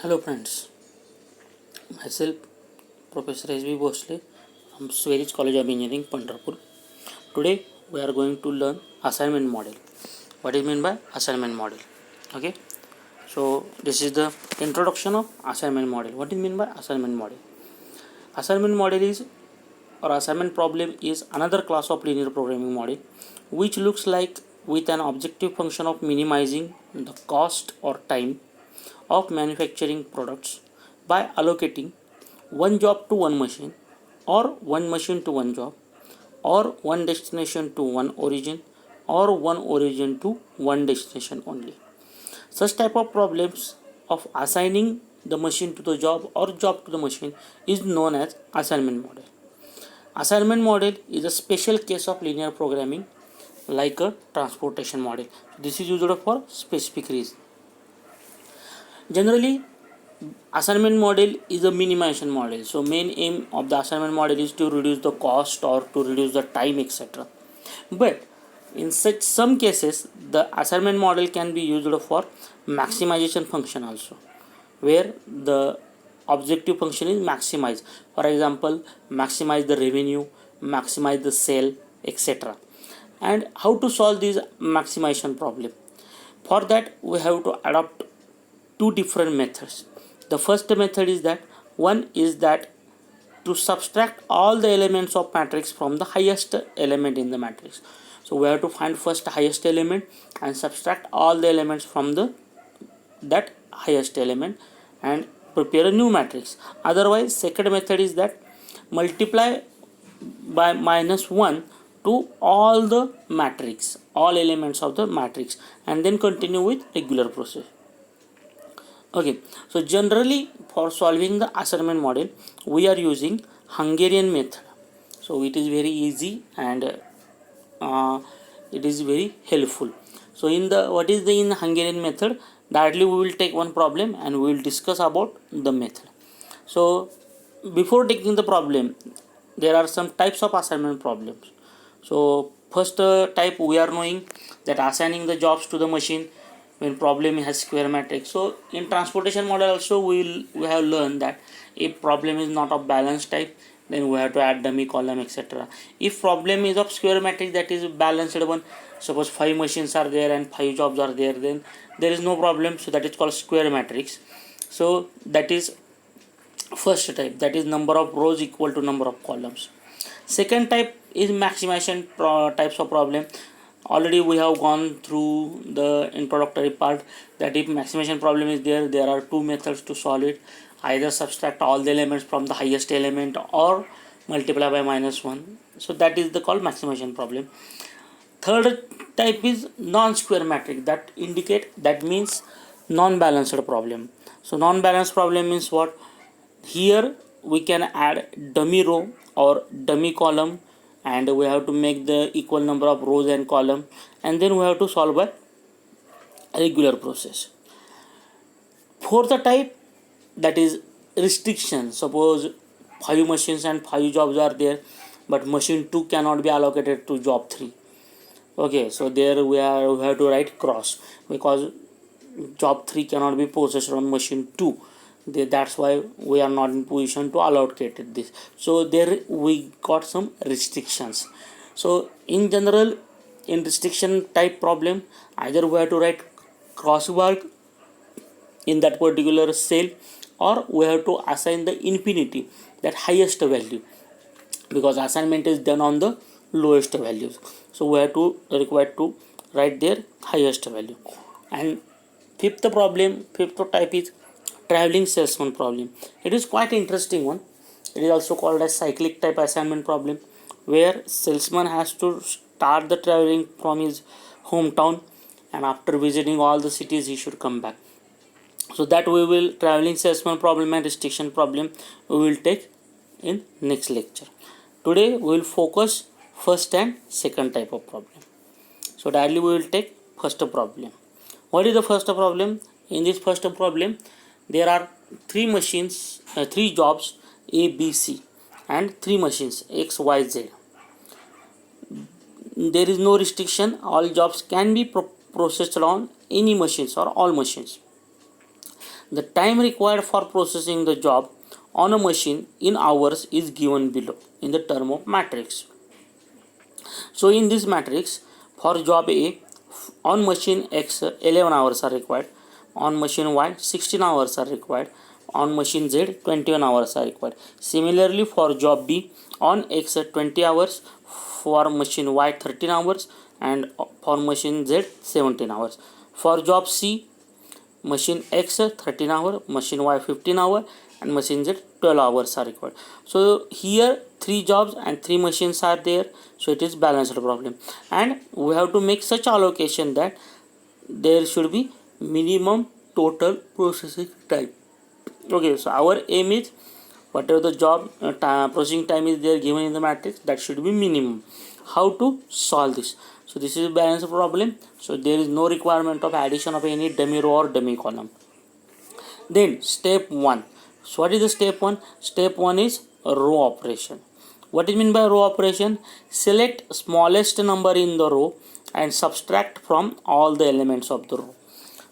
Hello friends, myself Professor S.B. Bhosle from Swedish College of Engineering, Pandharpur. Today we are going to learn assignment model. What is meant by assignment model? Okay, so this is the introduction of assignment model. What is meant by assignment model? Assignment model is or assignment problem is another class of linear programming model which looks like with an objective function of minimizing the cost or time of manufacturing products by allocating one job to one machine or one machine to one job or one destination to one origin or one origin to one destination only. Such type of problems of assigning the machine to the job or job to the machine is known as assignment model. Assignment model is a special case of linear programming like a transportation model. This is used for specific reason. Generally, assignment model is a minimization model. So main aim of the assignment model is to reduce the cost or to reduce the time, etc. But in such some cases the assignment model can be used for maximization function also, where the objective function is maximize. For example, maximize the revenue, maximize the sale, etc. And how to solve this maximization problem? For that we have to adopt two different methods. The first method is that one is that to subtract all the elements of matrix from the highest element in the matrix. So we have to find first highest element and subtract all the elements from the that highest element and prepare a new matrix. Otherwise, second method is that multiply by -1 to all the matrix, all elements of the matrix, and then continue with regular process. Okay, so generally for solving the assignment model we are using Hungarian method. So it is very easy and it is very helpful. So in the what is the in Hungarian method, directly we will take one problem and we will discuss about the method. So before taking the problem, there are some types of assignment problems. So first type we are knowing that assigning the jobs to the machine when problem has square matrix. So in transportation model also we have learned that if problem is not of balance type, then we have to add dummy column, etc. If problem is of square matrix, that is balanced one, suppose 5 machines are there and 5 jobs are there, then there is no problem, so that is called square matrix. So that is first type, that is number of rows equal to number of columns. Second type is maximization types of problem. Already we have gone through the introductory part that if maximization problem is there, there are two methods to solve it. Either subtract all the elements from the highest element or multiply by -1. So that is the called maximization problem. Third type is non-square matrix, that indicate, that means non-balanced problem. So non-balanced problem means what? Here we can add dummy row or dummy column and we have to make the equal number of rows and column, and then we have to solve by regular process. Fourth type, that is restriction. Suppose 5 machines and 5 jobs are there, but machine 2 cannot be allocated to job 3. Okay, so there we have to write cross because job 3 cannot be processed on machine 2. That's why we are not in position to allocate this. So there we got some restrictions. So in general, in restriction type problem, either we have to write cross work in that particular cell or we have to assign the infinity, that highest value, because assignment is done on the lowest values. So we have to required to write their highest value. And fifth type is traveling salesman problem. It is quite interesting one. It is also called as cyclic type assignment problem, where salesman has to start the traveling from his hometown and after visiting all the cities he should come back. So that we will traveling salesman problem and restriction problem we will take in next lecture. Today we will focus first and second type of problem. So directly we will take first problem. What is the first problem? In this first problem there are 3 machines, 3 jobs A, B, C and 3 machines X, Y, Z. There is no restriction, all jobs can be processed on any machines or all machines. The time required for processing the job on a machine in hours is given below in the term of matrix. So in this matrix, for job A, on machine X 11 hours are required, on machine Y 16 hours are required, on machine Z 21 hours are required. Similarly for job B, on X 20 hours, for machine Y 13 hours, and for machine Z 17 hours. For job C, machine X 13 hour, machine Y 15 hour, and machine Z 12 hours are required. So here 3 jobs and 3 machines are there, so it is balanced problem, and we have to make such allocation that there should be minimum total processing time. Okay, so our aim is whatever the job processing time is there given in the matrix, that should be minimum. How to solve this? So this is a balance problem, so there is no requirement of addition of any dummy row or dummy column. Then step 1. So what is the step 1? Step 1 is row operation. What is mean by row operation? Select smallest number in the row and subtract from all the elements of the row.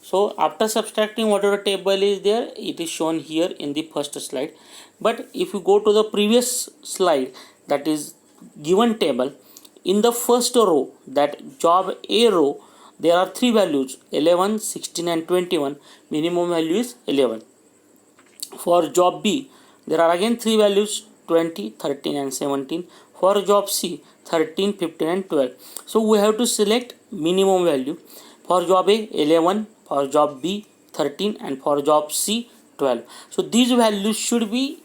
So after subtracting whatever table is there, it is shown here in the first slide. But if you go to the previous slide, that is given table, in the first row, that job A row, there are 3 values 11, 16 and 21. Minimum value is 11. For job B, there are again 3 values 20, 13 and 17. For job C, 13, 15 and 12. So we have to select minimum value. For job A, 11. For job B, 13, and for job C, 12. So these values should be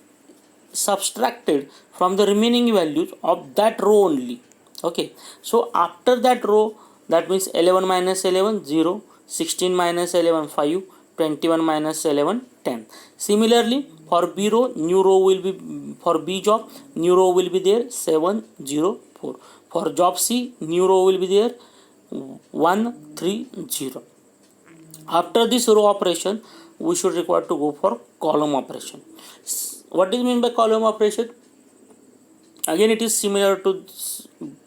subtracted from the remaining values of that row only. Okay, so after that row, that means 11 minus 11 0, 16 minus 11 5, 21 minus 11 10. Similarly for B row, new row will be, for B job, new row will be there 7 0 4. For job C, new row will be there 1 3 0. After this row operation, we should require to go for column operation. What is mean by column operation? Again it is similar to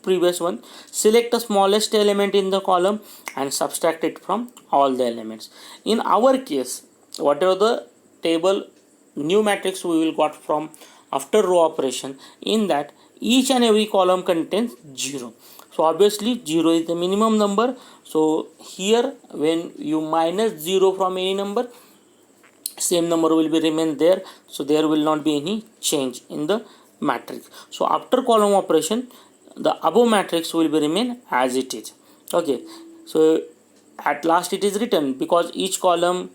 previous one. Select the smallest element in the column and subtract it from all the elements. In our case, whatever the table new matrix we will got from after row operation, in that each and every column contains 0. So obviously 0 is the minimum number. So here when you minus 0 from any number, same number will be remain there, so there will not be any change in the matrix. So after column operation, the above matrix will be remain as it is. Okay, so at last it is written, because each column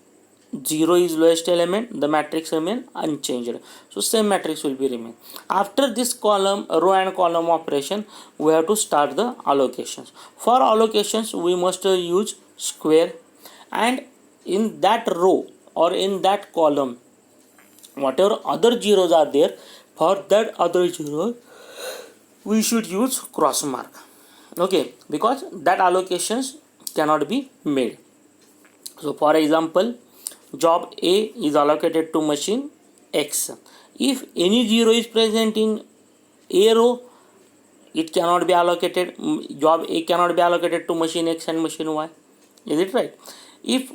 0 is lowest element, the matrix remain unchanged, so same matrix will be remain. After this column row and column operation, we have to start the allocations. For allocations we must use square, and in that row or in that column, whatever other zeros are there, for that other zero we should use cross mark. Okay, because that allocations cannot be made. So for example, job A is allocated to machine X. If any zero is present in A row, it cannot be allocated. Job A cannot be allocated to machine X and machine Y. Is it right? If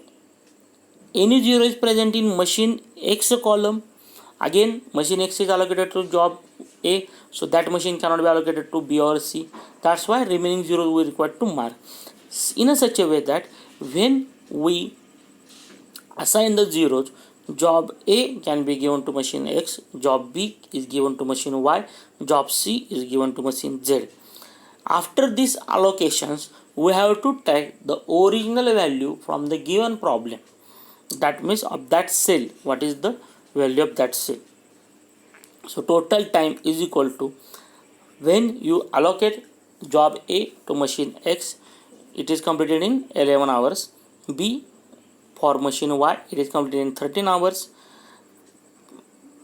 any zero is present in machine X column, again machine X is allocated to job A, so that machine cannot be allocated to B or C. That's why remaining zeros we require to mark in a such a way that when we assign the zeros, job A can be given to machine X, job B is given to machine Y, job C is given to machine Z. After these allocations, we have to take the original value from the given problem. That means of that cell, what is the value of that cell. So total time is equal to, when you allocate job A to machine X, it is completed in 11 hours. B for machine Y, it is completed in 13 hours.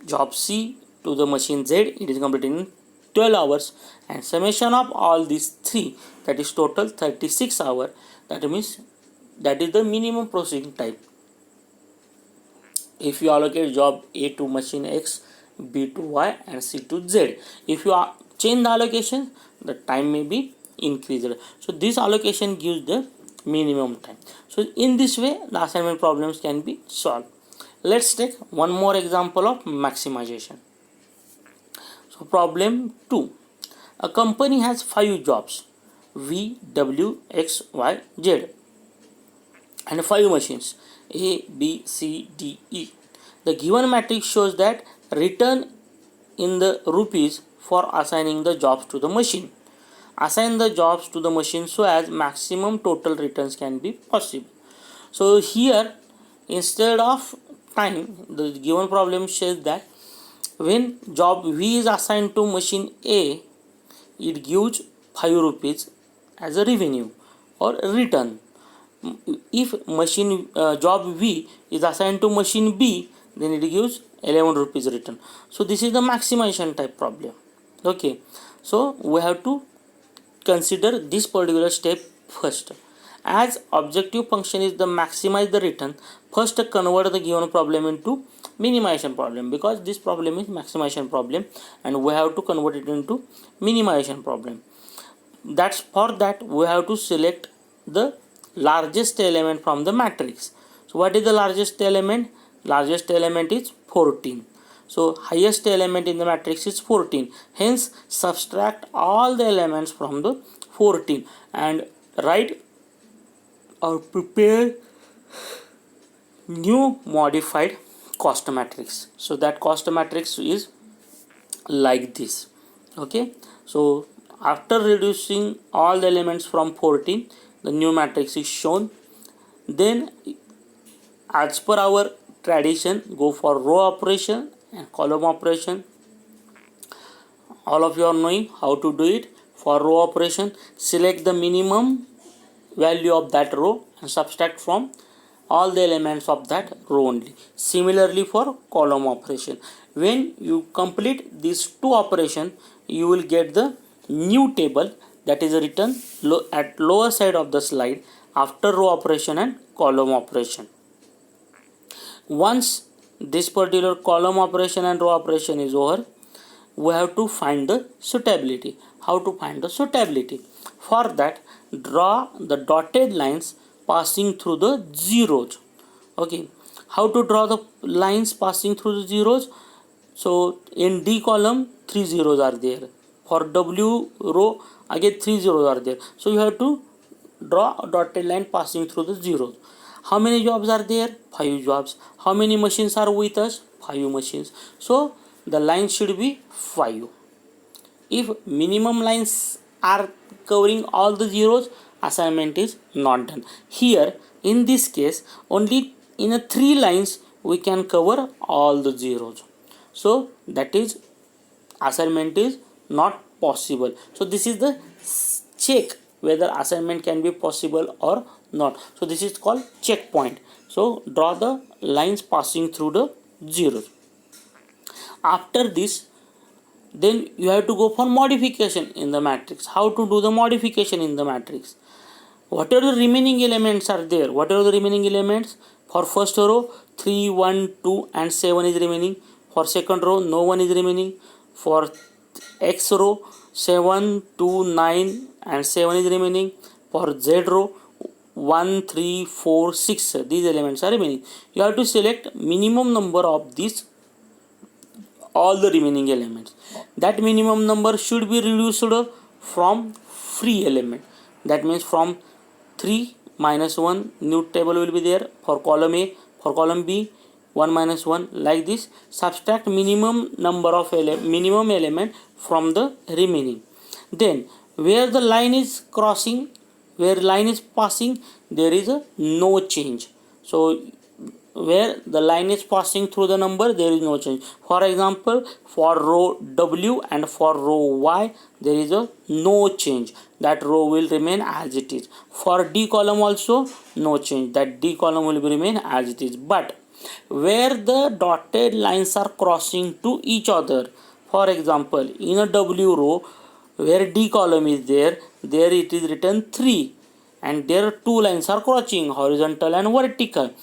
Job C to the machine Z, it is completed in 12 hours. And summation of all these three, that is total 36 hours. That means that is the minimum processing time. If you allocate job A to machine X, B to Y and C to Z, if you change the allocation, the time may be increased. So this allocation gives the minimum time. So in this way the assignment problems can be solved. Let's take one more example of maximization. So problem 2. A company has 5 jobs V, W, X, Y, Z and 5 machines A, B, C, D, E. The given matrix shows that return in the rupees for assigning the jobs to the machine. Assign the jobs to the machine so as maximum total returns can be possible. So here, instead of time, the given problem says that when job V is assigned to machine A, it gives 5 rupees as a revenue or return. If machine job V is assigned to machine B, then it gives 11 rupees return. So this is the maximization type problem. Okay, so we have to consider this particular step first. As objective function is the maximize the return, first convert the given problem into minimization problem, because this problem is maximization problem and we have to convert it into minimization problem. That's for that we have to select the largest element from the matrix. So what is the largest element? Largest element is 14. So highest element in the matrix is 14. Hence subtract all the elements from the 14 and write or prepare new modified cost matrix. So that cost matrix is like this. Okay, so after reducing all the elements from 14, the new matrix is shown. Then as per our tradition, go for row operation and column operation. All of you are knowing how to do it. For row operation, select the minimum value of that row and subtract from all the elements of that row only. Similarly for column operation, when you complete these two operations, you will get the new table that is written at lower side of the slide after row operation and column operation. Once this particular column operation and row operation is over, we have to find the suitability. How to find the suitability? For that, draw the dotted lines passing through the zeros. Okay, how to draw the lines passing through the zeros? So in D column 3 zeros are there. For W row again 3 zeros are there. So you have to draw a dotted line passing through the zeros. How many jobs are there? 5 jobs. How many machines are with us? 5 machines. So the line should be 5. If minimum lines are covering all the zeros, assignment is not done. Here in this case, only in a 3 lines we can cover all the zeros. So that is assignment is not possible. So this is the check whether assignment can be possible or not. So this is called checkpoint. So draw the lines passing through the zeros. After this, then you have to go for modification in the matrix. How to do the modification in the matrix? Whatever the remaining elements are there, whatever the remaining elements, for first row 3, 1, 2 and 7 is remaining. For second row no one is remaining. For X row 7, 2, 9 and 7 is remaining. For Z row 1, 3, 4, 6, these elements are remaining. You have to select minimum number of these all the remaining elements. That minimum number should be reduced from free element. That means from 3 minus 1 new table will be there for column A. For column B 1 minus 1, like this. Subtract minimum number of minimum element from the remaining. Then where the line is crossing, where line is passing, there is a no change. So where the line is passing through the number, there is no change. For example, for row W and for row Y, there is a no change. That row will remain as it is. For D column also no change. That D column will remain as it is. But where the dotted lines are crossing to each other, for example, in a W row where D column is there, there it is written 3 and there 2 lines are crossing, horizontal and vertical.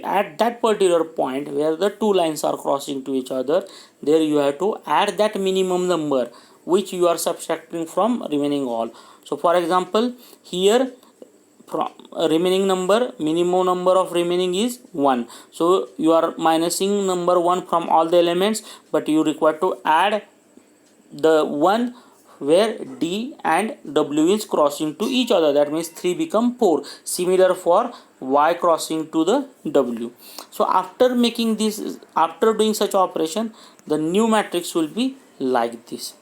At that particular point where the 2 lines are crossing to each other, there you have to add that minimum number which you are subtracting from remaining all. So for example, here from remaining number, minimum number of remaining is 1. So you are minusing number 1 from all the elements, but you require to add the 1 where D and W is crossing to each other. That means 3 become 4. Similar for Y crossing to the W. So after making this, after doing such operation, the new matrix will be like this.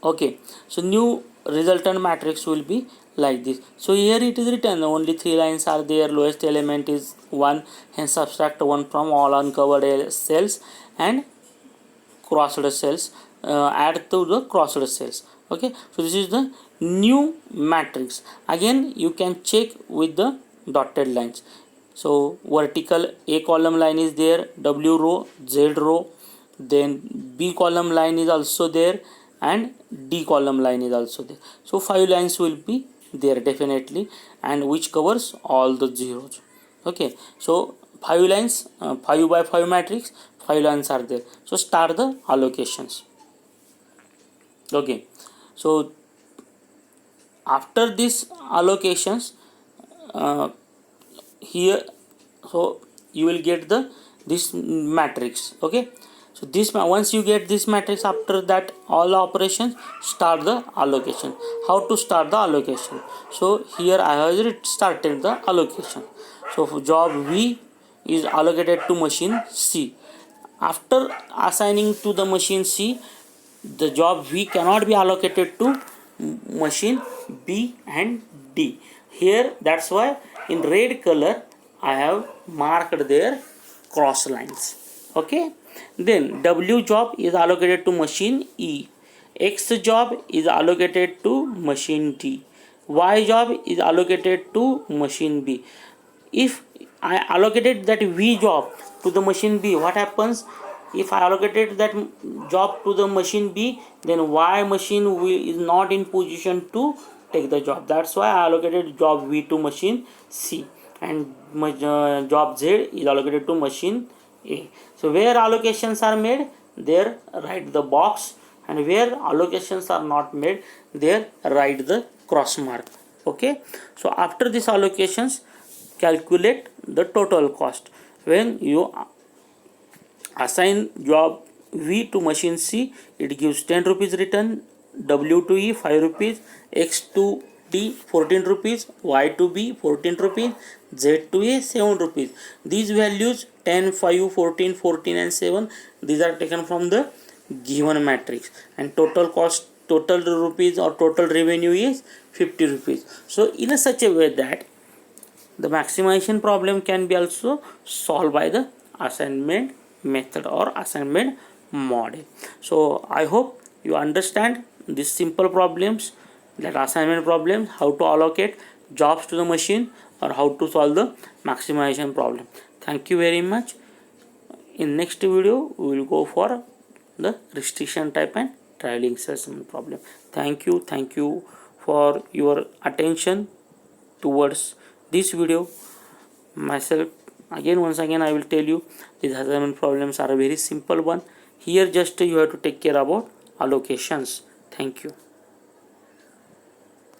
Okay, so new resultant matrix will be like this. So here it is written only 3 lines are there, lowest element is 1, hence subtract 1 from all uncovered cells and crossed cells, add to the crossed cells. Okay, so this is the new matrix. Again you can check with the dotted lines. So vertical A column line is there, W row, Z row, then B column line is also there, and D column line is also there. So 5 lines will be there definitely, and which covers all the zeros. Okay, so 5 lines, 5 by 5 matrix, 5 lines are there. So start the allocations. Okay, so after this allocations, here, so you will get the this matrix. Okay, so this, once you get this matrix, after that all operations, start the allocation. How to start the allocation? So here I have started the allocation. So for job V is allocated to machine C. After assigning to the machine C, the job V cannot be allocated to machine B and D. Here, that's why in red color I have marked their cross lines. Okay, then W job is allocated to machine E, X job is allocated to machine D, Y job is allocated to machine B. If I allocated that V job to the machine B, what happens? If I allocated that job to the machine B, then Y machine is not in position to take the job. That's why I allocated job V to machine C, and job Z is allocated to machine A. So where allocations are made, there write the box, and where allocations are not made, there write the cross mark. Okay, so after this allocations, calculate the total cost. When you assign job V to machine C, it gives 10 rupees return, W to E 5 rupees, X to D 14 rupees, Y to B 14 rupees, Z to A 7 rupees. These values 10, 5, 14, 14 and 7, these are taken from the given matrix, and total cost, total rupees or total revenue is 50 rupees. So in a such a way that the maximization problem can be also solved by the assignment method or assignment model. So I hope you understand these simple problems, like assignment problems, how to allocate jobs to the machine, or how to solve the maximization problem. Thank you very much. In next video we will go for the restriction type and trialing assessment problem. Thank you for your attention towards this video. Myself, once again I will tell you, these assignment problems are a very simple one. Here just you have to take care about allocations. Thank you.